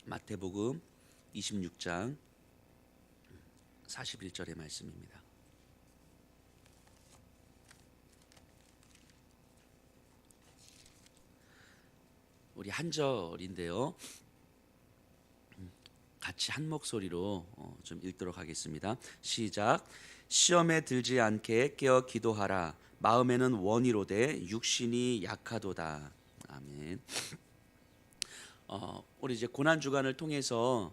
마태복음 26장 41절의 말씀입니다. 우리 한 절인데요, 같이 한 목소리로 좀 읽도록 하겠습니다. 시작. 시험에 들지 않게 깨어 기도하라. 마음에는 원이로되 육신이 약하도다. 아멘. 우리 이제 고난 주간을 통해서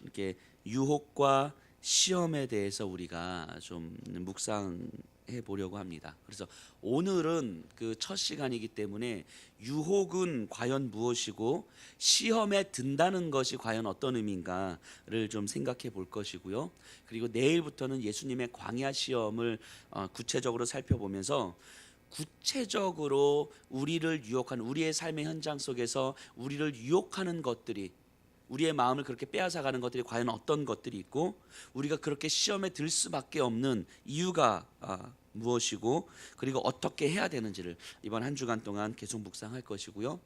이렇게 유혹과 시험에 대해서 우리가 좀 묵상해 보려고 합니다. 그래서 오늘은 그 첫 시간이기 때문에 유혹은 과연 무엇이고 시험에 든다는 것이 과연 어떤 의미인가를 좀 생각해 볼 것이고요. 그리고 내일부터는 예수님의 광야 시험을 구체적으로 살펴보면서 구체적으로 우리를 유혹하는, 우리의 삶의 현장 속에서 우리를 유혹하는 것들이, 우리의 마음을 그렇게 빼앗아가는 것들이 과연 어떤 것들이 있고, 우리가 그렇게 시험에 들 수밖에 없는 이유가 무엇이고, 그리고 어떻게 해야 되는지를 이번 한 주간 동안 계속 묵상할 것이고요.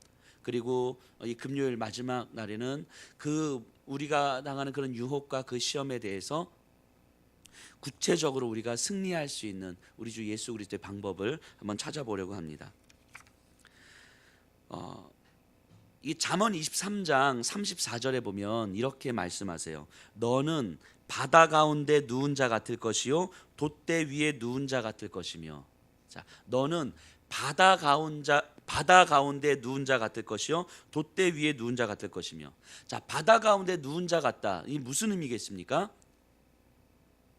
그리고 이 금요일 마지막 날에는 그 우리가 당하는 그런 유혹과 그 시험에 대해서 구체적으로 우리가 승리할 수 있는 우리 주 예수 그리스도의 방법을 한번 찾아보려고 합니다. 이 잠언 23장 34절에 보면 이렇게 말씀하세요. 너는 바다 가운데 누운 자 같을 것이요 돛대 위에 누운 자 같을 것이며. 자, 너는 바다 가운데 누운 자 같을 것이요 돛대 위에 누운 자 같을 것이며. 자, 바다 가운데 누운 자 같다. 이 무슨 의미겠습니까?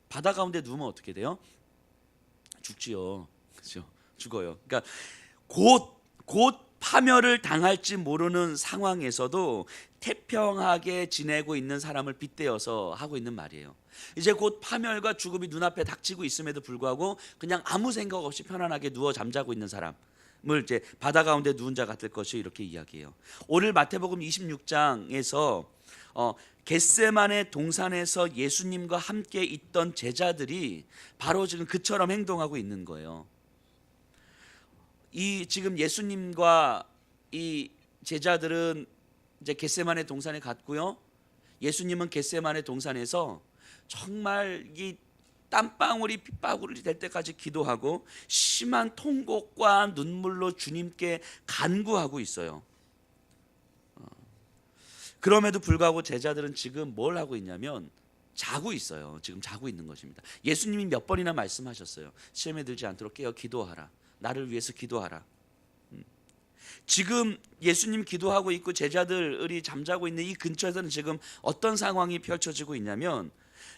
바다 가운데 누우면 어떻게 돼요? 죽지요. 그렇죠? 죽어요. 그러니까 곧 파멸을 당할지 모르는 상황에서도 태평하게 지내고 있는 사람을 빗대어서 하고 있는 말이에요. 이제 곧 파멸과 죽음이 눈앞에 닥치고 있음에도 불구하고 그냥 아무 생각 없이 편안하게 누워 잠자고 있는 사람을 이제 바다 가운데 누운 자 같을 것이 이렇게 이야기해요. 오늘 마태복음 26장에서 겟세마네 동산에서 예수님과 함께 있던 제자들이 바로 지금 그처럼 행동하고 있는 거예요. 이 지금 예수님과 이 제자들은 이제 겟세마네 동산에 갔고요. 예수님은 겟세마네 동산에서 정말 이 땀방울이 빗방울이 될 때까지 기도하고 심한 통곡과 눈물로 주님께 간구하고 있어요. 그럼에도 불구하고 제자들은 지금 뭘 하고 있냐면 자고 있어요. 지금 자고 있는 것입니다. 예수님이 몇 번이나 말씀하셨어요. 시험에 들지 않도록 깨어 기도하라. 나를 위해서 기도하라. 지금 예수님 기도하고 있고 제자들이 잠자고 있는 이 근처에서는 지금 어떤 상황이 펼쳐지고 있냐면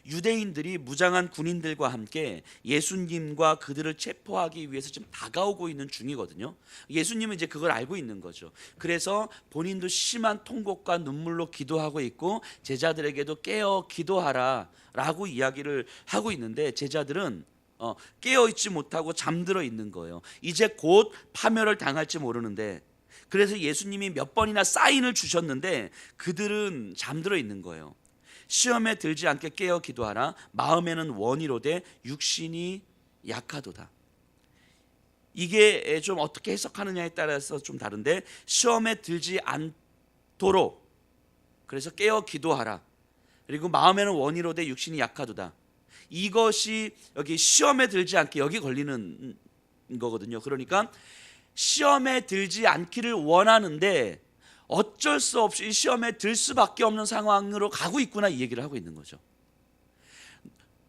유대인들이 무장한 군인들과 함께 예수님과 그들을 체포하기 위해서 지금 다가오고 있는 중이거든요. 예수님은 이제 그걸 알고 있는 거죠. 그래서 본인도 심한 통곡과 눈물로 기도하고 있고 제자들에게도 깨어 기도하라 라고 이야기를 하고 있는데 제자들은 깨어있지 못하고 잠들어 있는 거예요. 이제 곧 파멸을 당할지 모르는데, 그래서 예수님이 몇 번이나 사인을 주셨는데 그들은 잠들어 있는 거예요. 시험에 들지 않게 깨어 기도하라. 마음에는 원이로되 육신이 약하도다. 이게 좀 어떻게 해석하느냐에 따라서 좀 다른데, 시험에 들지 않도록 그래서 깨어 기도하라. 그리고 마음에는 원이로되 육신이 약하도다. 이것이 여기 시험에 들지 않게 여기 걸리는 거거든요. 그러니까 시험에 들지 않기를 원하는데 어쩔 수 없이 시험에 들 수밖에 없는 상황으로 가고 있구나, 이 얘기를 하고 있는 거죠.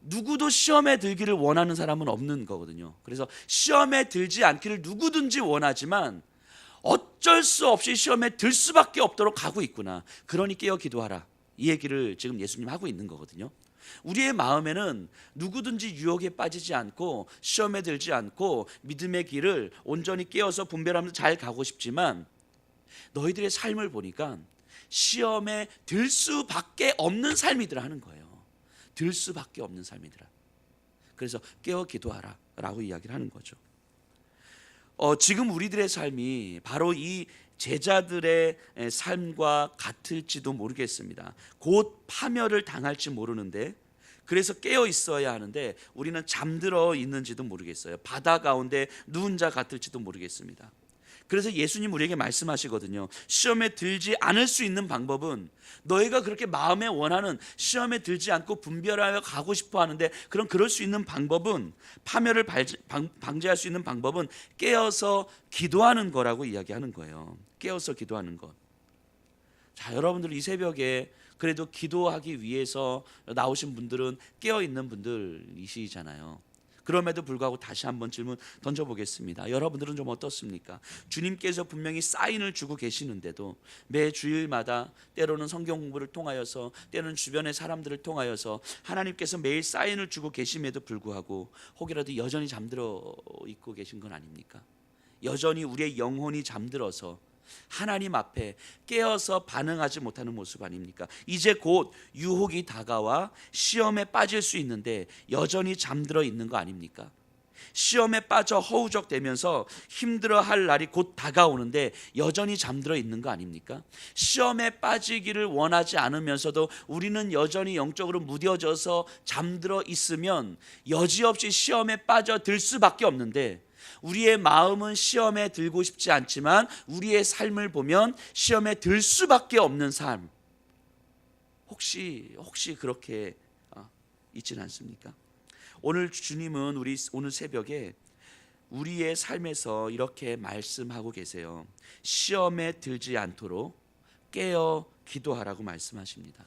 누구도 시험에 들기를 원하는 사람은 없는 거거든요. 그래서 시험에 들지 않기를 누구든지 원하지만 어쩔 수 없이 시험에 들 수밖에 없도록 가고 있구나. 그러니 깨어 기도하라. 이 얘기를 지금 예수님 하고 있는 거거든요. 우리의 마음에는 누구든지 유혹에 빠지지 않고 시험에 들지 않고 믿음의 길을 온전히 깨어서 분별하면서 잘 가고 싶지만 너희들의 삶을 보니까 시험에 들 수밖에 없는 삶이더라 하는 거예요. 들 수밖에 없는 삶이더라. 그래서 깨어 기도하라 라고 이야기를 하는 거죠. 지금 우리들의 삶이 바로 이 제자들의 삶과 같을지도 모르겠습니다. 곧 파멸을 당할지 모르는데, 그래서 깨어 있어야 하는데 우리는 잠들어 있는지도 모르겠어요. 바다 가운데 누운 자 같을지도 모르겠습니다. 그래서 예수님 우리에게 말씀하시거든요. 시험에 들지 않을 수 있는 방법은, 너희가 그렇게 마음에 원하는, 시험에 들지 않고 분별하여 가고 싶어 하는데 그럴 수 있는 방법은, 파멸을 방지할 수 있는 방법은 깨어서 기도하는 거라고 이야기하는 거예요. 깨어서 기도하는 것. 자, 여러분들 이 새벽에 그래도 기도하기 위해서 나오신 분들은 깨어 있는 분들이시잖아요. 그럼에도 불구하고 다시 한번 질문 던져보겠습니다. 여러분들은 좀 어떻습니까? 주님께서 분명히 사인을 주고 계시는데도 매 주일마다 때로는 성경 공부를 통하여서, 때로는 주변의 사람들을 통하여서 하나님께서 매일 사인을 주고 계심에도 불구하고 혹이라도 여전히 잠들어 있고 계신 건 아닙니까? 여전히 우리의 영혼이 잠들어서 하나님 앞에 깨어서 반응하지 못하는 모습 아닙니까? 이제 곧 유혹이 다가와 시험에 빠질 수 있는데 여전히 잠들어 있는 거 아닙니까? 시험에 빠져 허우적대면서 힘들어할 날이 곧 다가오는데 여전히 잠들어 있는 거 아닙니까? 시험에 빠지기를 원하지 않으면서도 우리는 여전히 영적으로 무뎌져서 잠들어 있으면 여지없이 시험에 빠져들 수밖에 없는데, 우리의 마음은 시험에 들고 싶지 않지만 우리의 삶을 보면 시험에 들 수밖에 없는 삶, 혹시 그렇게 있지는 않습니까? 오늘 주님은 오늘 새벽에 우리의 삶에서 이렇게 말씀하고 계세요. 시험에 들지 않도록 깨어 기도하라고 말씀하십니다.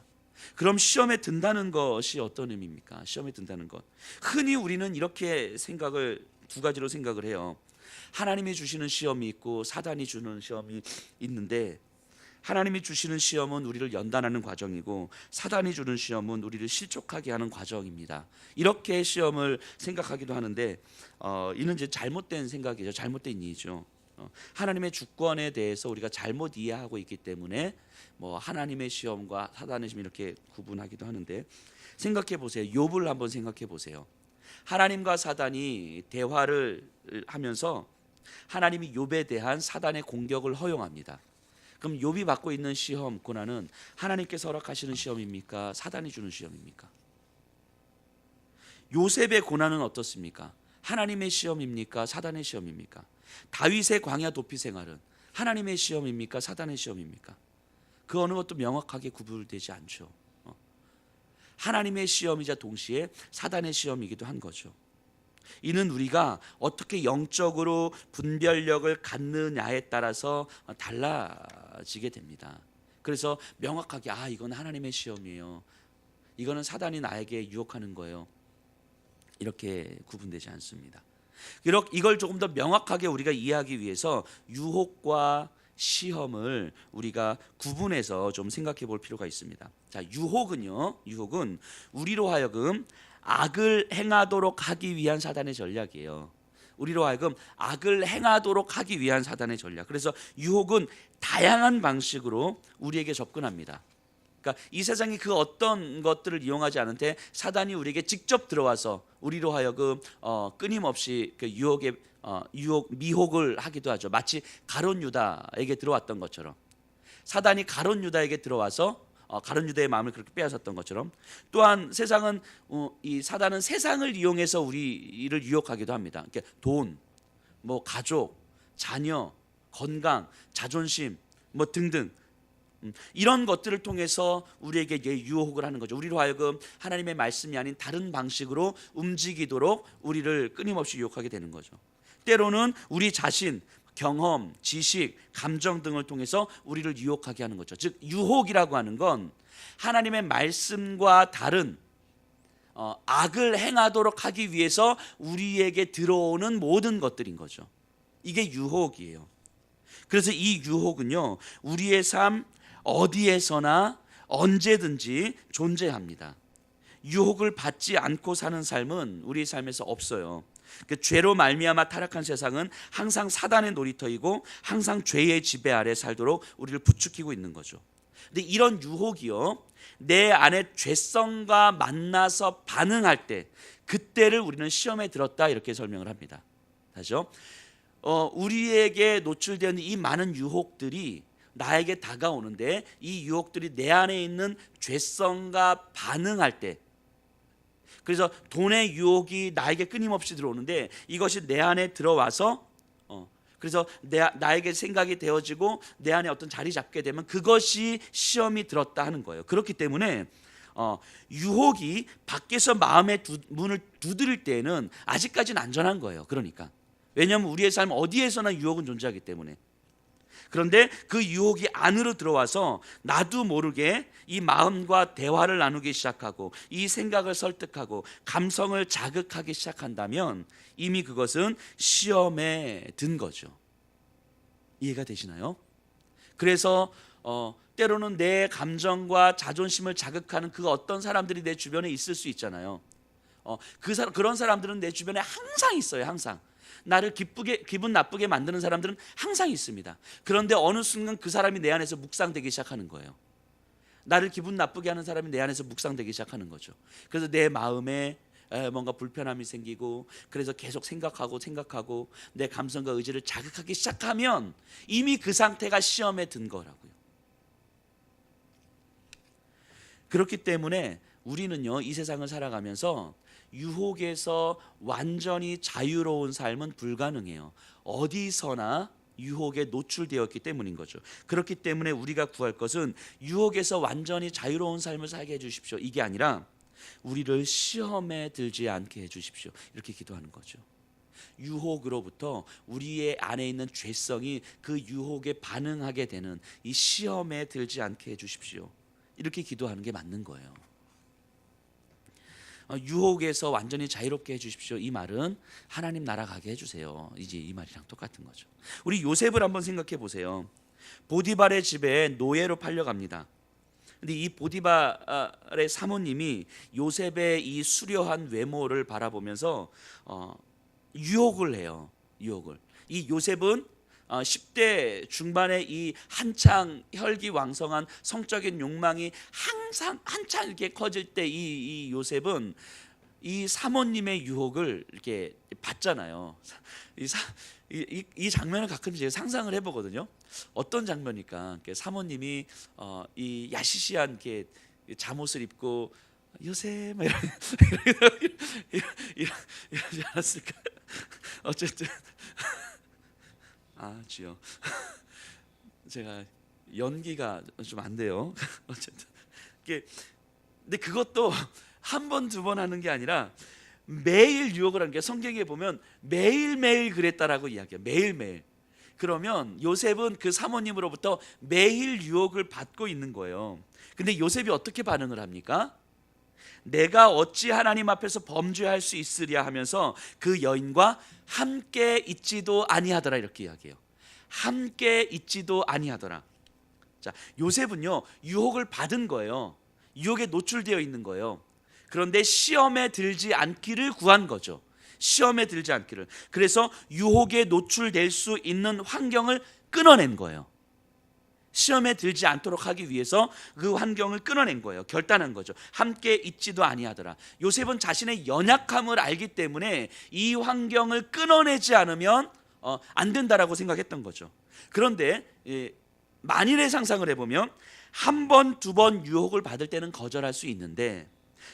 그럼 시험에 든다는 것이 어떤 의미입니까? 시험에 든다는 것, 흔히 우리는 이렇게 두 가지로 생각을 해요. 하나님이 주시는 시험이 있고 사단이 주는 시험이 있는데, 하나님이 주시는 시험은 우리를 연단하는 과정이고 사단이 주는 시험은 우리를 실족하게 하는 과정입니다. 이렇게 시험을 생각하기도 하는데 이는 이제 잘못된 생각이죠. 잘못된 이해죠. 하나님의 주권에 대해서 우리가 잘못 이해하고 있기 때문에 하나님의 시험과 사단의 시험 이렇게 구분하기도 하는데, 생각해 보세요. 욥을 한번 생각해 보세요. 하나님과 사단이 대화를 하면서 하나님이 욥에 대한 사단의 공격을 허용합니다. 그럼 욥이 받고 있는 시험, 고난은 하나님께서 허락하시는 시험입니까? 사단이 주는 시험입니까? 요셉의 고난은 어떻습니까? 하나님의 시험입니까? 사단의 시험입니까? 다윗의 광야 도피 생활은 하나님의 시험입니까? 사단의 시험입니까? 그 어느 것도 명확하게 구분되지 않죠. 하나님의 시험이자 동시에 사단의 시험이기도 한 거죠. 이는 우리가 어떻게 영적으로 분별력을 갖느냐에 따라서 달라지게 됩니다. 그래서 명확하게 이건 하나님의 시험이에요, 이거는 사단이 나에게 유혹하는 거예요, 이렇게 구분되지 않습니다. 이걸 조금 더 명확하게 우리가 이해하기 위해서 유혹과 시험을 우리가 구분해서 좀 생각해 볼 필요가 있습니다. 자, 유혹은 우리로 하여금 악을 행하도록 하기 위한 사단의 전략이에요. 우리로 하여금 악을 행하도록 하기 위한 사단의 전략. 그래서 유혹은 다양한 방식으로 우리에게 접근합니다. 그러니까 이 세상이 그 어떤 것들을 이용하지 않은데 사단이 우리에게 직접 들어와서 우리로 하여금 끊임없이 그 미혹을 하기도 하죠. 마치 가룟 유다에게 들어왔던 것처럼, 사단이 가룟 유다에게 들어와서 가룟 유다의 마음을 그렇게 빼앗았던 것처럼, 또한 세상은 이 사단은 세상을 이용해서 우리를 유혹하기도 합니다. 그러니까 돈, 가족, 자녀, 건강, 자존심 등등 이런 것들을 통해서 우리에게 유혹을 하는 거죠. 우리로 하여금 하나님의 말씀이 아닌 다른 방식으로 움직이도록 우리를 끊임없이 유혹하게 되는 거죠. 때로는 우리 자신, 경험, 지식, 감정 등을 통해서 우리를 유혹하게 하는 거죠. 즉 유혹이라고 하는 건 하나님의 말씀과 다른 악을 행하도록 하기 위해서 우리에게 들어오는 모든 것들인 거죠. 이게 유혹이에요. 그래서 이 유혹은요, 우리의 삶 어디에서나 언제든지 존재합니다. 유혹을 받지 않고 사는 삶은 우리 삶에서 없어요. 그 죄로 말미암아 타락한 세상은 항상 사단의 놀이터이고 항상 죄의 지배 아래 살도록 우리를 부추기고 있는 거죠. 근데 이런 유혹이요, 내 안에 죄성과 만나서 반응할 때, 그때를 우리는 시험에 들었다, 이렇게 설명을 합니다. 다시요. 우리에게 노출되는 이 많은 유혹들이 나에게 다가오는데, 이 유혹들이 내 안에 있는 죄성과 반응할 때, 그래서 돈의 유혹이 나에게 끊임없이 들어오는데 이것이 내 안에 들어와서 그래서 나에게 생각이 되어지고 내 안에 어떤 자리 잡게 되면 그것이 시험이 들었다 하는 거예요. 그렇기 때문에 유혹이 밖에서 마음의 문을 두드릴 때에는 아직까지는 안전한 거예요. 그러니까 왜냐하면 우리의 삶 어디에서나 유혹은 존재하기 때문에. 그런데 그 유혹이 안으로 들어와서 나도 모르게 이 마음과 대화를 나누기 시작하고 이 생각을 설득하고 감성을 자극하기 시작한다면 이미 그것은 시험에 든 거죠. 이해가 되시나요? 그래서 때로는 내 감정과 자존심을 자극하는 그 어떤 사람들이 내 주변에 있을 수 있잖아요. 그런 사람들은 내 주변에 항상 있어요. 항상 나를 기분 나쁘게 만드는 사람들은 항상 있습니다. 그런데 어느 순간 그 사람이 내 안에서 묵상되기 시작하는 거예요. 나를 기분 나쁘게 하는 사람이 내 안에서 묵상되기 시작하는 거죠. 그래서 내 마음에 뭔가 불편함이 생기고, 그래서 계속 생각하고 내 감성과 의지를 자극하기 시작하면 이미 그 상태가 시험에 든 거라고요. 그렇기 때문에 우리는요, 이 세상을 살아가면서 유혹에서 완전히 자유로운 삶은 불가능해요. 어디서나 유혹에 노출되었기 때문인 거죠. 그렇기 때문에 우리가 구할 것은 유혹에서 완전히 자유로운 삶을 살게 해주십시오, 이게 아니라 우리를 시험에 들지 않게 해주십시오, 이렇게 기도하는 거죠. 유혹으로부터 우리의 안에 있는 죄성이 그 유혹에 반응하게 되는 이 시험에 들지 않게 해주십시오, 이렇게 기도하는 게 맞는 거예요. 유혹에서 완전히 자유롭게 해주십시오, 이 말은 하나님 나라 가게 해주세요, 이제 이 말이랑 똑같은 거죠. 우리 요셉을 한번 생각해 보세요. 보디발의 집에 노예로 팔려갑니다. 근데 이 보디발의 사모님이 요셉의 이 수려한 외모를 바라보면서 유혹을 해요. 이 요셉은 10대 중반에 이 한창 혈기왕성한 성적인 욕망이 한창 이렇게 커질 때 이 요셉은 이 사모님의 유혹을 이렇게 받잖아요. 이 장면을 가끔 제가 상상을 해보거든요. 어떤 장면일까? 사모님이 이 야시시한 이렇게 잠옷을 입고 요셉 막 이러지 않았을까? 어쨌든 주여, 제가 연기가 좀 안 돼요. 어쨌든 근데 그것도 한 번, 두 번 하는 게 아니라 매일 유혹을 하는 게, 성경에 보면 매일매일 그랬다라고 이야기해요. 매일매일. 그러면 요셉은 그 사모님으로부터 매일 유혹을 받고 있는 거예요. 근데 요셉이 어떻게 반응을 합니까? 내가 어찌 하나님 앞에서 범죄할 수 있으랴 하면서 그 여인과 함께 있지도 아니하더라, 이렇게 이야기해요. 함께 있지도 아니하더라. 자, 요셉은요, 유혹을 받은 거예요. 유혹에 노출되어 있는 거예요. 그런데 시험에 들지 않기를 구한 거죠. 시험에 들지 않기를. 그래서 유혹에 노출될 수 있는 환경을 끊어낸 거예요. 시험에 들지 않도록 하기 위해서 그 환경을 끊어낸 거예요. 결단한 거죠. 함께 있지도 아니하더라. 요셉은 자신의 연약함을 알기 때문에 이 환경을 끊어내지 않으면 안 된다라고 생각했던 거죠. 그런데 만일의 상상을 해보면 한 번, 두 번 유혹을 받을 때는 거절할 수 있는데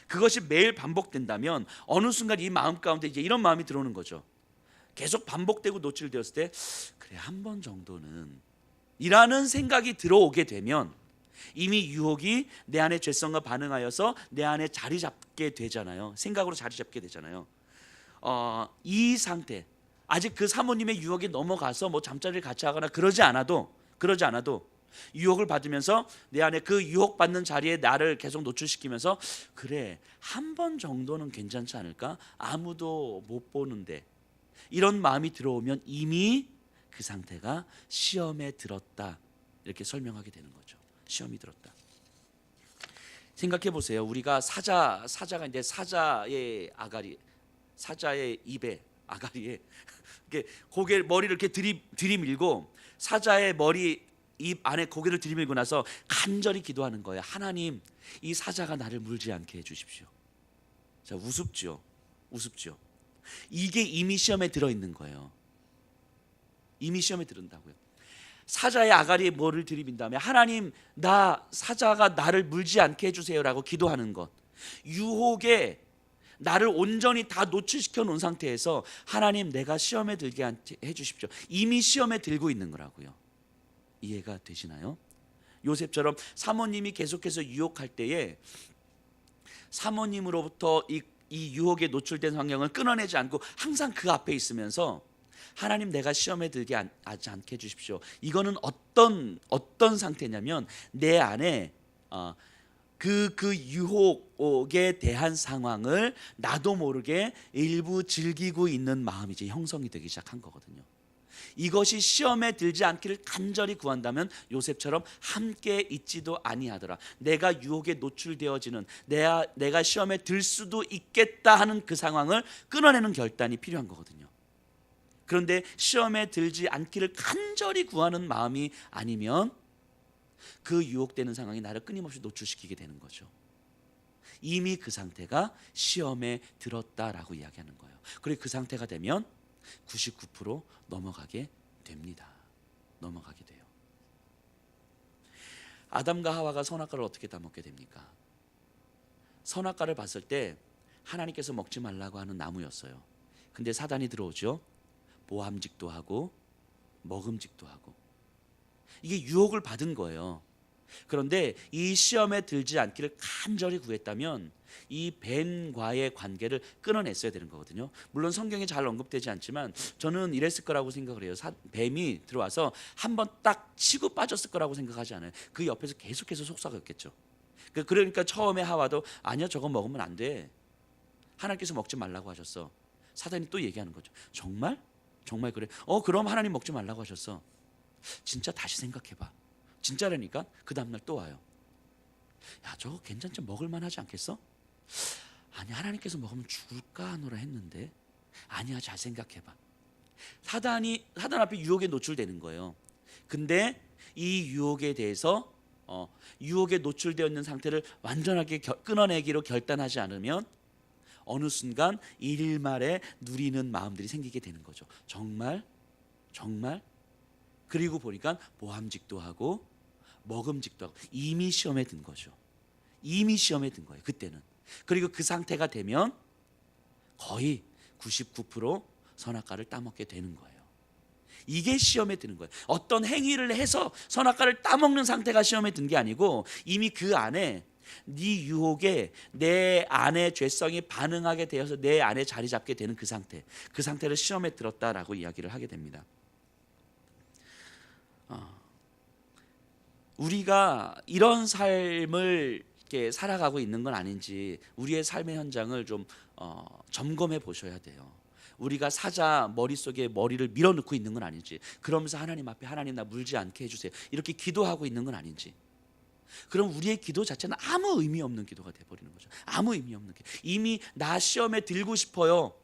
그것이 매일 반복된다면 어느 순간 이 마음 가운데 이제 이런 마음이 들어오는 거죠. 계속 반복되고 노출되었을 때 그래, 한 번 정도는 이라는 생각이 들어오게 되면 이미 유혹이 내 안에 죄성과 반응하여서 내 안에 자리 잡게 되잖아요. 생각으로 자리 잡게 되잖아요. 이 상태, 아직 그 사모님의 유혹에 넘어가서 뭐 잠자리를 같이 하거나 그러지 않아도 유혹을 받으면서 내 안에 그 유혹받는 자리에 나를 계속 노출시키면서 그래, 한 번 정도는 괜찮지 않을까? 아무도 못 보는데, 이런 마음이 들어오면 이미 그 상태가 시험에 들었다, 이렇게 설명하게 되는 거죠. 시험이 들었다. 생각해 보세요. 우리가 사자가 이제 사자의 입에 아가리에 이렇게 머리를 이렇게 들이밀고 사자의 머리 입 안에 고개를 들이밀고 나서 간절히 기도하는 거예요. 하나님, 이 사자가 나를 물지 않게 해주십시오. 자, 우습죠. 이게 이미 시험에 들어 있는 거예요. 이미 시험에 들은다고요. 사자의 아가리에 뭐를 들이민 다음에 하나님, 사자가 나를 물지 않게 해주세요라고 기도하는 것, 유혹에 나를 온전히 다 노출시켜 놓은 상태에서 하나님 내가 시험에 들게 해 주십시오. 이미 시험에 들고 있는 거라고요. 이해가 되시나요? 요셉처럼 사모님이 계속해서 유혹할 때에 사모님으로부터 이 유혹에 노출된 환경을 끊어내지 않고 항상 그 앞에 있으면서 하나님 내가 시험에 들게 하지 않게 해주십시오. 이거는 어떤 상태냐면 내 안에 그 유혹에 대한 상황을 나도 모르게 일부 즐기고 있는 마음이 이제 형성이 되기 시작한 거거든요. 이것이 시험에 들지 않기를 간절히 구한다면 요셉처럼 함께 있지도 아니하더라. 내가 유혹에 노출되어지는 내가 시험에 들 수도 있겠다 하는 그 상황을 끊어내는 결단이 필요한 거거든요. 그런데 시험에 들지 않기를 간절히 구하는 마음이 아니면 그 유혹되는 상황이 나를 끊임없이 노출시키게 되는 거죠. 이미 그 상태가 시험에 들었다라고 이야기하는 거예요. 그리고 그 상태가 되면 99% 넘어가게 됩니다. 넘어가게 돼요. 아담과 하와가 선악과를 어떻게 다 먹게 됩니까? 선악과를 봤을 때 하나님께서 먹지 말라고 하는 나무였어요. 근데 사단이 들어오죠. 모함직도 하고 먹음직도 하고. 이게 유혹을 받은 거예요. 그런데 이 시험에 들지 않기를 간절히 구했다면 이 뱀과의 관계를 끊어냈어야 되는 거거든요. 물론 성경에 잘 언급되지 않지만 저는 이랬을 거라고 생각을 해요. 뱀이 들어와서 한번 딱 치고 빠졌을 거라고 생각하지 않아요. 그 옆에서 계속해서 속삭였겠죠. 그러니까 처음에 하와도 아니야 저거 먹으면 안 돼. 하나님께서 먹지 말라고 하셨어. 사단이 또 얘기하는 거죠. 정말? 정말 그래? 그럼 하나님 먹지 말라고 하셨어. 진짜 다시 생각해봐. 진짜라니까. 그 다음날 또 와요. 야 저거 괜찮지? 먹을만 하지 않겠어? 아니 하나님께서 먹으면 죽을까 하노라 했는데 아니야 잘 생각해봐. 사단 앞에 유혹에 노출되는 거예요. 근데 이 유혹에 대해서 유혹에 노출되어 있는 상태를 완전하게 끊어내기로 결단하지 않으면 어느 순간 일말에 누리는 마음들이 생기게 되는 거죠. 정말? 그리고 보니까 모함직도 하고 먹음직도 하고 이미 시험에 든 거죠. 이미 시험에 든 거예요. 그때는. 그리고 그 상태가 되면 거의 99% 선악과를 따먹게 되는 거예요. 이게 시험에 드는 거예요. 어떤 행위를 해서 선악과를 따먹는 상태가 시험에 든 게 아니고 이미 그 안에 네 유혹에 내 안의 죄성이 반응하게 되어서 내 안에 자리 잡게 되는 그 상태를 시험에 들었다라고 이야기를 하게 됩니다. 우리가 이런 삶을 이렇게 살아가고 있는 건 아닌지 우리의 삶의 현장을 좀 점검해 보셔야 돼요. 우리가 사자 머릿속에 머리를 밀어넣고 있는 건 아닌지, 그러면서 하나님 앞에 하나님 나 물지 않게 해주세요 이렇게 기도하고 있는 건 아닌지, 그럼 우리의 기도 자체는 아무 의미 없는 기도가 돼버리는 거죠. 아무 의미 없는 기도. 이미 나 시험에 들고 싶어요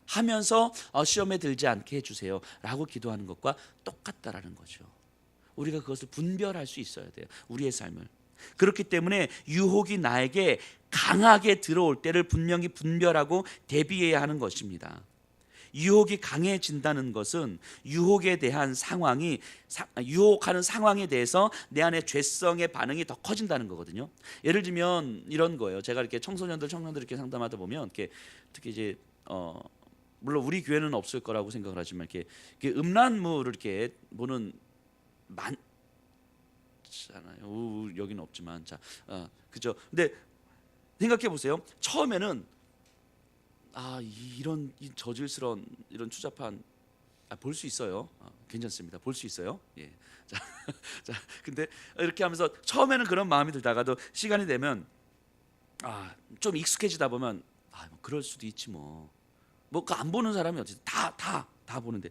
하면서 시험에 들지 않게 해주세요 라고 기도하는 것과 똑같다라는 거죠. 우리가 그것을 분별할 수 있어야 돼요. 우리의 삶을. 그렇기 때문에 유혹이 나에게 강하게 들어올 때를 분명히 분별하고 대비해야 하는 것입니다. 유혹이 강해진다는 것은 유혹에 대한 상황이 유혹하는 상황에 대해서 내 안에 죄성의 반응이 더 커진다는 거거든요. 예를 들면 이런 거예요. 제가 이렇게 청소년들 이렇게 상담하다 보면 이렇게 특히 이제 물론 우리 교회는 없을 거라고 생각을 하지만 이렇게 음란물을 이렇게 보는 많잖아요. 여기는 없지만 그죠. 근데 생각해 보세요. 처음에는 이런 저질스러운 이런 추잡한 볼 수 있어요. 괜찮습니다. 볼 수 있어요. 예. 자, 근데 이렇게 하면서 처음에는 그런 마음이 들다가도 시간이 되면 좀 익숙해지다 보면 뭐 그럴 수도 있지 뭐 그 안 보는 사람이 어쨌든 다 보는데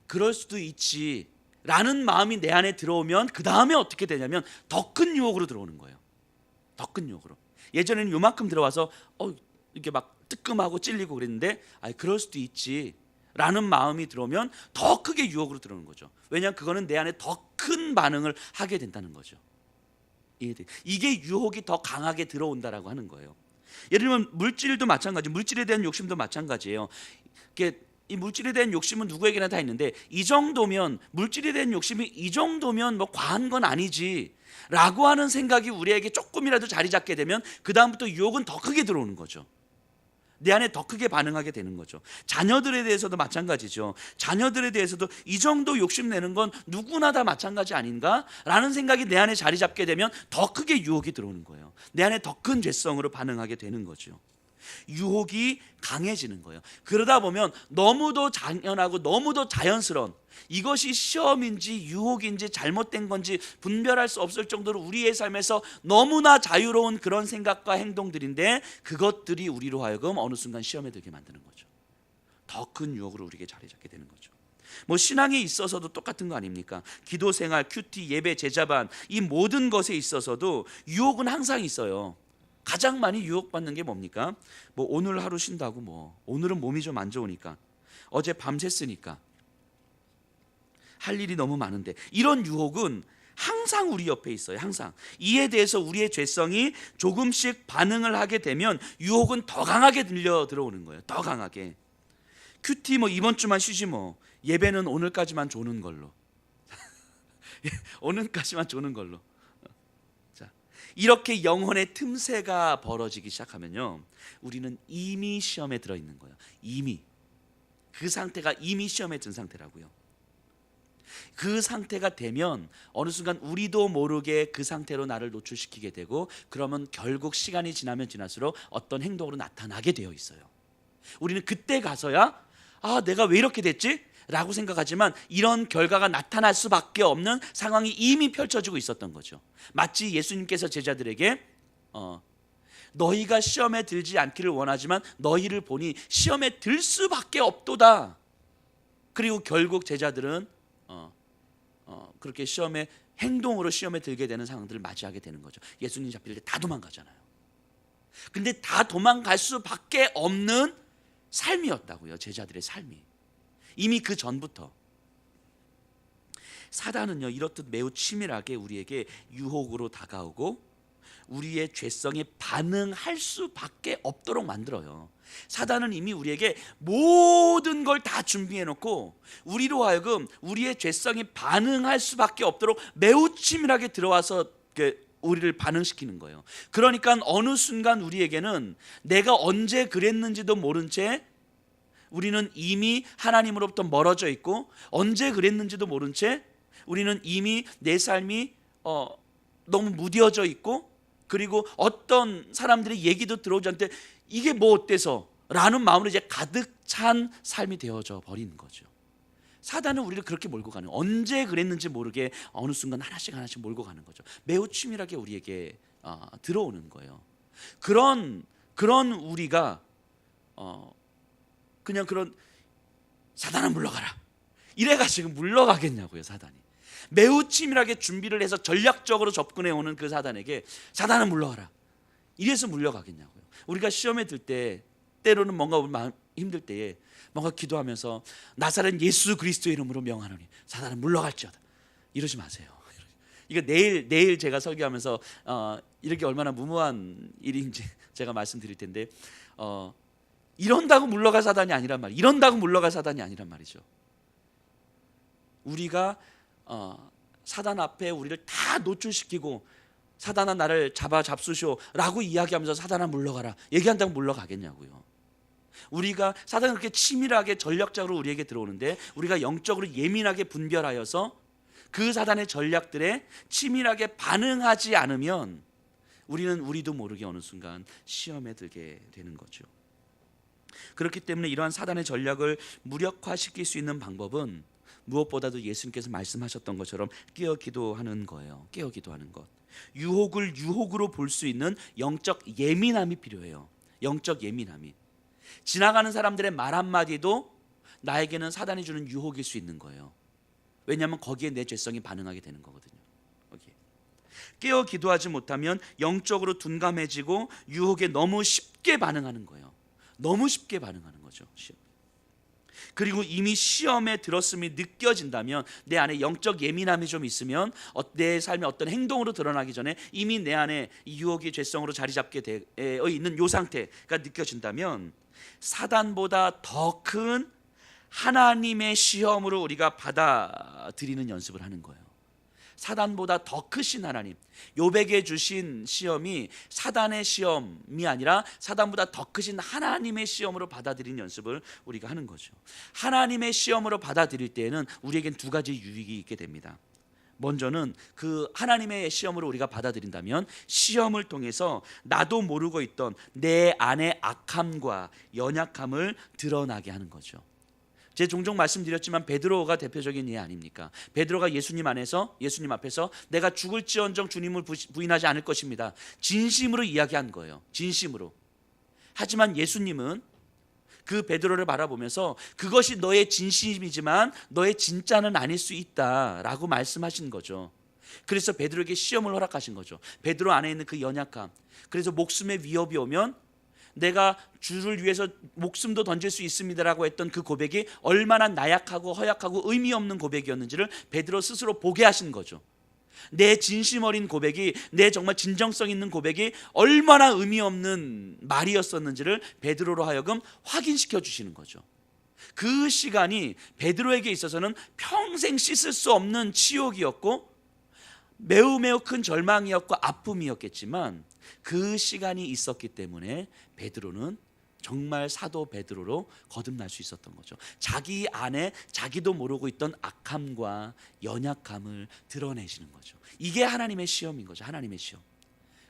그럴 수도 있지라는 마음이 내 안에 들어오면 그 다음에 어떻게 되냐면 더 큰 유혹으로 들어오는 거예요. 더 큰 유혹으로. 예전에는 요만큼 들어와서 이렇게 막 뜨끔하고 찔리고 그랬는데 그럴 수도 있지라는 마음이 들어오면 더 크게 유혹으로 들어오는 거죠. 왜냐하면 그거는 내 안에 더 큰 반응을 하게 된다는 거죠. 이게 유혹이 더 강하게 들어온다라고 하는 거예요. 예를 들면 물질도 마찬가지, 물질에 대한 욕심도 마찬가지예요. 이 물질에 대한 욕심은 누구에게나 다 있는데 이 정도면 물질에 대한 욕심이 이 정도면 뭐 과한 건 아니지라고 하는 생각이 우리에게 조금이라도 자리 잡게 되면 그 다음부터 유혹은 더 크게 들어오는 거죠. 내 안에 더 크게 반응하게 되는 거죠. 자녀들에 대해서도 마찬가지죠. 자녀들에 대해서도 이 정도 욕심내는 건 누구나 다 마찬가지 아닌가? 라는 생각이 내 안에 자리 잡게 되면 더 크게 유혹이 들어오는 거예요. 내 안에 더 큰 죄성으로 반응하게 되는 거죠. 유혹이 강해지는 거예요. 그러다 보면 너무도 당연하고 너무도 자연스러운, 이것이 시험인지 유혹인지 잘못된 건지 분별할 수 없을 정도로 우리의 삶에서 너무나 자유로운 그런 생각과 행동들인데, 그것들이 우리로 하여금 어느 순간 시험에 들게 만드는 거죠. 더 큰 유혹으로 우리에게 자리 잡게 되는 거죠. 뭐 신앙에 있어서도 똑같은 거 아닙니까? 기도 생활, 큐티, 예배, 제자반, 이 모든 것에 있어서도 유혹은 항상 있어요. 가장 많이 유혹받는 게 뭡니까? 뭐 오늘 하루 쉰다고, 뭐 오늘은 몸이 좀 안 좋으니까, 어제 밤샜으니까, 할 일이 너무 많은데, 이런 유혹은 항상 우리 옆에 있어요. 항상. 이에 대해서 우리의 죄성이 조금씩 반응을 하게 되면 유혹은 더 강하게 들어오는 거예요. 더 강하게. 큐티 뭐 이번 주만 쉬지, 뭐 예배는 오늘까지만 조는 걸로. 오늘까지만 조는 걸로. 이렇게 영혼의 틈새가 벌어지기 시작하면요, 우리는 이미 시험에 들어있는 거예요. 이미. 그 상태가 이미 시험에 든 상태라고요. 그 상태가 되면 어느 순간 우리도 모르게 그 상태로 나를 노출시키게 되고, 그러면 결국 시간이 지나면 지날수록 어떤 행동으로 나타나게 되어 있어요. 우리는 그때 가서야 내가 왜 이렇게 됐지? 라고 생각하지만 이런 결과가 나타날 수밖에 없는 상황이 이미 펼쳐지고 있었던 거죠. 마치 예수님께서 제자들에게 너희가 시험에 들지 않기를 원하지만 너희를 보니 시험에 들 수밖에 없도다. 그리고 결국 제자들은 그렇게 행동으로 시험에 들게 되는 상황들을 맞이하게 되는 거죠. 예수님 잡힐 때 다 도망가잖아요. 근데 다 도망갈 수밖에 없는 삶이었다고요. 제자들의 삶이. 이미 그 전부터. 사단은요, 이렇듯 매우 치밀하게 우리에게 유혹으로 다가오고 우리의 죄성에 반응할 수밖에 없도록 만들어요. 사단은 이미 우리에게 모든 걸 다 준비해 놓고 우리로 하여금 우리의 죄성에 반응할 수밖에 없도록 매우 치밀하게 들어와서 우리를 반응시키는 거예요. 그러니까 어느 순간 우리에게는 내가 언제 그랬는지도 모른 채 우리는 이미 하나님으로부터 멀어져 있고, 언제 그랬는지도 모른 채 우리는 이미 내 삶이 너무 무뎌져 있고, 그리고 어떤 사람들의 얘기도 들어오지 않는데 이게 뭐 어때서? 라는 마음으로 이제 가득 찬 삶이 되어져 버리는 거죠. 사단은 우리를 그렇게 몰고 가는, 언제 그랬는지 모르게 어느 순간 하나씩 하나씩 몰고 가는 거죠. 매우 치밀하게 우리에게 들어오는 거예요. 그런 우리가 그냥 그런, 사단아 물러가라, 이래가지고 물러가겠냐고요. 사단이 매우 치밀하게 준비를 해서 전략적으로 접근해 오는 그 사단에게 사단아 물러가라, 이래서 물러가겠냐고요. 우리가 시험에 들 때, 때로는 뭔가 마음 힘들 때에 뭔가 기도하면서 나사렛 예수 그리스도의 이름으로 명하노니 사단은 물러갈지어다, 이러지 마세요. 이거 내일 제가 설교하면서 이렇게 얼마나 무모한 일인지 제가 말씀드릴 텐데, 이런다고 물러갈 사단이 아니란 말이에요. 이런다고 물러갈 사단이 아니란 말이죠. 우리가 사단 앞에 우리를 다 노출시키고 사단아 나를 잡수시오 라고 이야기하면서 사단아 물러가라 얘기한다고 물러가겠냐고요. 우리가 사단은 그렇게 치밀하게 전략적으로 우리에게 들어오는데, 우리가 영적으로 예민하게 분별하여서 그 사단의 전략들에 치밀하게 반응하지 않으면 우리는 우리도 모르게 어느 순간 시험에 들게 되는 거죠. 그렇기 때문에 이러한 사단의 전략을 무력화시킬 수 있는 방법은 무엇보다도 예수님께서 말씀하셨던 것처럼 깨어 기도하는 거예요. 깨어 기도하는 것. 유혹을 유혹으로 볼 수 있는 영적 예민함이 필요해요. 영적 예민함이. 지나가는 사람들의 말 한마디도 나에게는 사단이 주는 유혹일 수 있는 거예요. 왜냐하면 거기에 내 죄성이 반응하게 되는 거거든요. 거기에. 깨어 기도하지 못하면 영적으로 둔감해지고 유혹에 너무 쉽게 반응하는 거예요. 너무 쉽게 반응하는 거죠. 그리고 이미 시험에 들었음이 느껴진다면, 내 안에 영적 예민함이 좀 있으면 내 삶의 어떤 행동으로 드러나기 전에 이미 내 안에 유혹이 죄성으로 자리 잡게 되어 있는 이 상태가 느껴진다면, 사단보다 더 큰 하나님의 시험으로 우리가 받아들이는 연습을 하는 거예요. 사단보다 더 크신 하나님, 욥에게 주신 시험이 사단의 시험이 아니라 사단보다 더 크신 하나님의 시험으로 받아들이는 연습을 우리가 하는 거죠. 하나님의 시험으로 받아들일 때에는 우리에겐 두 가지 유익이 있게 됩니다. 먼저는 그 하나님의 시험으로 우리가 받아들인다면 시험을 통해서 나도 모르고 있던 내 안의 악함과 연약함을 드러나게 하는 거죠. 제가 종종 말씀드렸지만 베드로가 대표적인 예 아닙니까? 베드로가 예수님 앞에서 내가 죽을지언정 주님을 부인하지 않을 것입니다, 진심으로 이야기한 거예요. 진심으로. 하지만 예수님은 그 베드로를 바라보면서 그것이 너의 진심이지만 너의 진짜는 아닐 수 있다라고 말씀하신 거죠. 그래서 베드로에게 시험을 허락하신 거죠. 베드로 안에 있는 그 연약함. 그래서 목숨의 위협이 오면 내가 주를 위해서 목숨도 던질 수 있습니다라고 했던 그 고백이 얼마나 나약하고 허약하고 의미 없는 고백이었는지를 베드로 스스로 보게 하신 거죠. 내 진심 어린 고백이, 내 정말 진정성 있는 고백이 얼마나 의미 없는 말이었었는지를 베드로로 하여금 확인시켜 주시는 거죠. 그 시간이 베드로에게 있어서는 평생 씻을 수 없는 치욕이었고 매우 큰 절망이었고 아픔이었겠지만 그 시간이 있었기 때문에 베드로는 정말 사도 베드로로 거듭날 수 있었던 거죠. 자기 안에 자기도 모르고 있던 악함과 연약함을 드러내시는 거죠. 이게 하나님의 시험인 거죠. 하나님의 시험.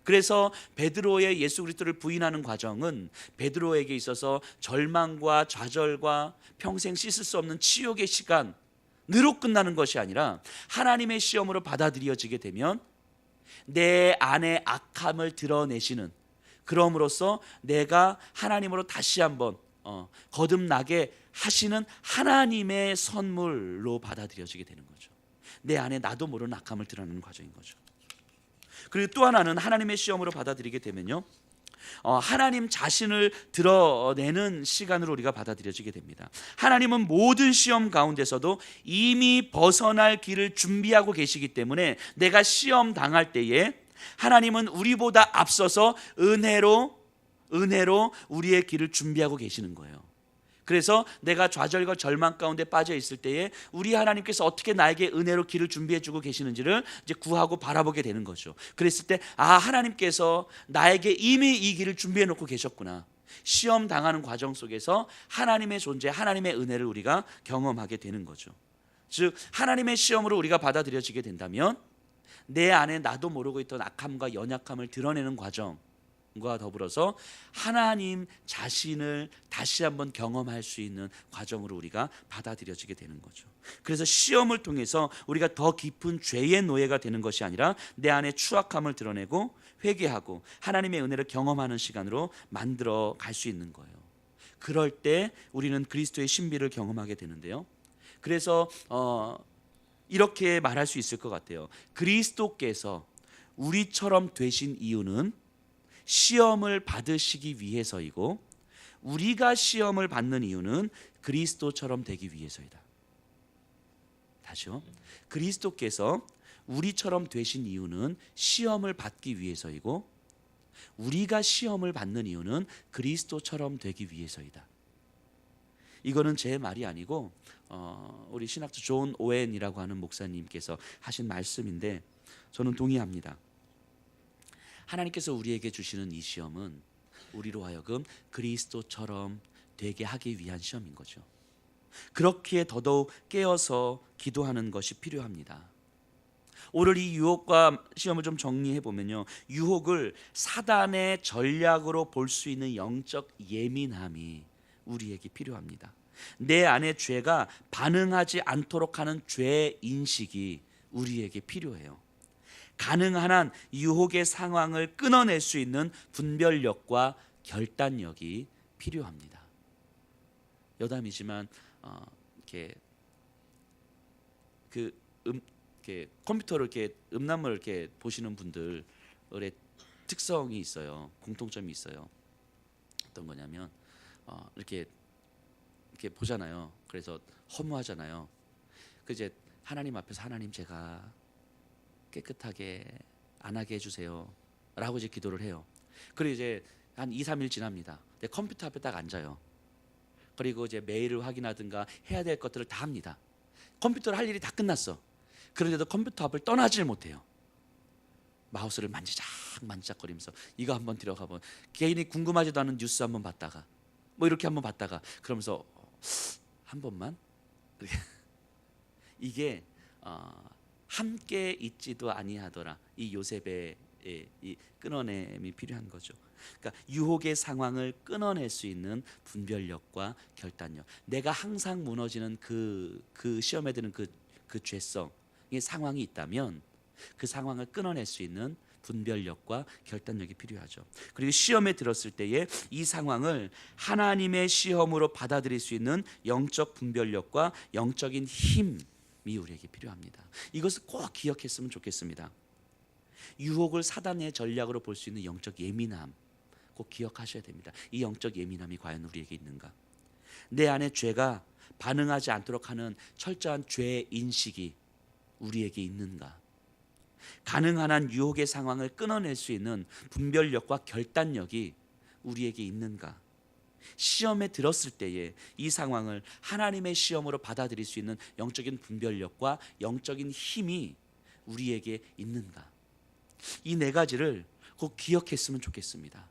그래서 베드로의 예수 그리스도를 부인하는 과정은 베드로에게 있어서 절망과 좌절과 평생 씻을 수 없는 치욕의 시간으로 끝나는 것이 아니라 하나님의 시험으로 받아들여지게 되면 내 안의 악함을 드러내시는, 그럼으로써 내가 하나님으로 다시 한번 거듭나게 하시는 하나님의 선물로 받아들여지게 되는 거죠. 내 안에 나도 모르는 악함을 드러내는 과정인 거죠. 그리고 또 하나는 하나님의 시험으로 받아들이게 되면요, 하나님 자신을 드러내는 시간으로 우리가 받아들여지게 됩니다. 하나님은 모든 시험 가운데서도 이미 벗어날 길을 준비하고 계시기 때문에 내가 시험 당할 때에 하나님은 우리보다 앞서서 은혜로 우리의 길을 준비하고 계시는 거예요. 그래서 내가 좌절과 절망 가운데 빠져 있을 때에 우리 하나님께서 어떻게 나에게 은혜로 길을 준비해 주고 계시는지를 이제 구하고 바라보게 되는 거죠. 그랬을 때 하나님께서 나에게 이미 이 길을 준비해 놓고 계셨구나. 시험 당하는 과정 속에서 하나님의 존재, 하나님의 은혜를 우리가 경험하게 되는 거죠. 즉 하나님의 시험으로 우리가 받아들여지게 된다면 내 안에 나도 모르고 있던 악함과 연약함을 드러내는 과정과 더불어서 하나님 자신을 다시 한번 경험할 수 있는 과정으로 우리가 받아들여지게 되는 거죠. 그래서 시험을 통해서 우리가 더 깊은 죄의 노예가 되는 것이 아니라 내 안에 추악함을 드러내고 회개하고 하나님의 은혜를 경험하는 시간으로 만들어 갈 수 있는 거예요. 그럴 때 우리는 그리스도의 신비를 경험하게 되는데요. 그래서 이렇게 말할 수 있을 것 같아요. 그리스도께서 우리처럼 되신 이유는 시험을 받으시기 위해서이고 우리가 시험을 받는 이유는 그리스도처럼 되기 위해서이다. 다시요. 그리스도께서 우리처럼 되신 이유는 시험을 받기 위해서이고 우리가 시험을 받는 이유는 그리스도처럼 되기 위해서이다. 이거는 제 말이 아니고 우리 신학자 존 오웬이라고 하는 목사님께서 하신 말씀인데 저는 동의합니다. 하나님께서 우리에게 주시는 이 시험은 우리로 하여금 그리스도처럼 되게 하기 위한 시험인 거죠. 그렇기에 더더욱 깨어서 기도하는 것이 필요합니다. 오늘 이 유혹과 시험을 좀 정리해 보면요, 유혹을 사단의 전략으로 볼 수 있는 영적 예민함이 우리에게 필요합니다. 내 안에 죄가 반응하지 않도록 하는 죄 인식이 우리에게 필요해요. 가능한 한 유혹의 상황을 끊어낼 수 있는 분별력과 결단력이 필요합니다. 여담이지만 이렇게 컴퓨터를 이렇게 음란물을 이렇게 보시는 분들의 특성이 있어요. 공통점이 있어요. 어떤 거냐면 이렇게 보잖아요. 그래서 허무하잖아요. 그 이제 하나님 앞에서 하나님 제가 깨끗하게 안 하게 해주세요 라고 이제 기도를 해요. 그리고 이제 한 2-3일 지납니다. 내 컴퓨터 앞에 딱 앉아요. 그리고 이제 메일을 확인하든가 해야 될 것들을 다 합니다. 컴퓨터를 할 일이 다 끝났어. 그런데도 컴퓨터 앞을 떠나질 못해요. 마우스를 만지작거리면서 이거 한번 들어가면 개인이 궁금하지도 않은 뉴스 한번 봤다가 뭐 이렇게 한번 봤다가 그러면서 한 번만 이게 함께 있지도 아니하더라. 이 요셉의 이 끊어냄이 필요한 거죠. 그러니까 유혹의 상황을 끊어낼 수 있는 분별력과 결단력. 내가 항상 무너지는 그 시험에 드는 그 죄성의 상황이 있다면 그 상황을 끊어낼 수 있는 분별력과 결단력이 필요하죠. 그리고 시험에 들었을 때에 이 상황을 하나님의 시험으로 받아들일 수 있는 영적 분별력과 영적인 힘이 우리에게 필요합니다. 이것을 꼭 기억했으면 좋겠습니다. 유혹을 사단의 전략으로 볼 수 있는 영적 예민함 꼭 기억하셔야 됩니다. 이 영적 예민함이 과연 우리에게 있는가? 내 안에 죄가 반응하지 않도록 하는 철저한 죄 인식이 우리에게 있는가? 가능한 한 유혹의 상황을 끊어낼 수 있는 분별력과 결단력이 우리에게 있는가? 시험에 들었을 때에 이 상황을 하나님의 시험으로 받아들일 수 있는 영적인 분별력과 영적인 힘이 우리에게 있는가? 이 네 가지를 꼭 기억했으면 좋겠습니다.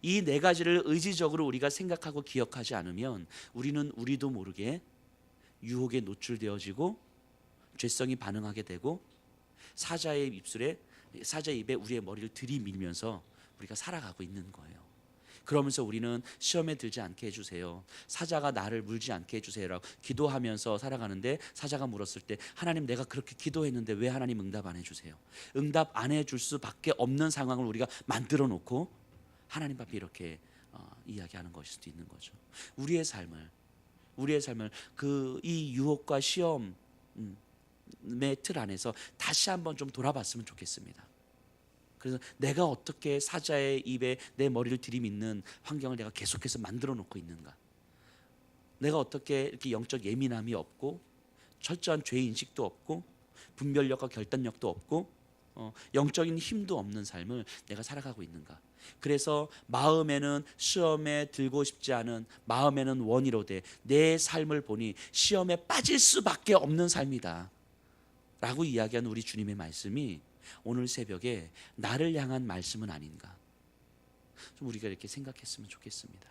이 네 가지를 의지적으로 우리가 생각하고 기억하지 않으면 우리는 우리도 모르게 유혹에 노출되어지고 죄성이 반응하게 되고 사자의 입에 우리의 머리를 들이밀면서 우리가 살아가고 있는 거예요. 그러면서 우리는 시험에 들지 않게 해주세요, 사자가 나를 물지 않게 해주세요라고 기도하면서 살아가는데 사자가 물었을 때 하나님 내가 그렇게 기도했는데 왜 하나님 응답 안 해주세요? 응답 안 해줄 수밖에 없는 상황을 우리가 만들어 놓고 하나님 앞에 이렇게 이야기하는 것일 수도 있는 거죠. 우리의 삶을 이 유혹과 시험의 틀 안에서 다시 한번 좀 돌아봤으면 좋겠습니다. 그래서 내가 어떻게 사자의 입에 내 머리를 들이밀는 환경을 내가 계속해서 만들어 놓고 있는가? 내가 어떻게 이렇게 영적 예민함이 없고 철저한 죄 인식도 없고 분별력과 결단력도 없고 영적인 힘도 없는 삶을 내가 살아가고 있는가? 그래서 마음에는 시험에 들고 싶지 않은, 마음에는 원이로되 내 삶을 보니 시험에 빠질 수밖에 없는 삶이다 라고 이야기한 우리 주님의 말씀이 오늘 새벽에 나를 향한 말씀은 아닌가? 좀 우리가 이렇게 생각했으면 좋겠습니다.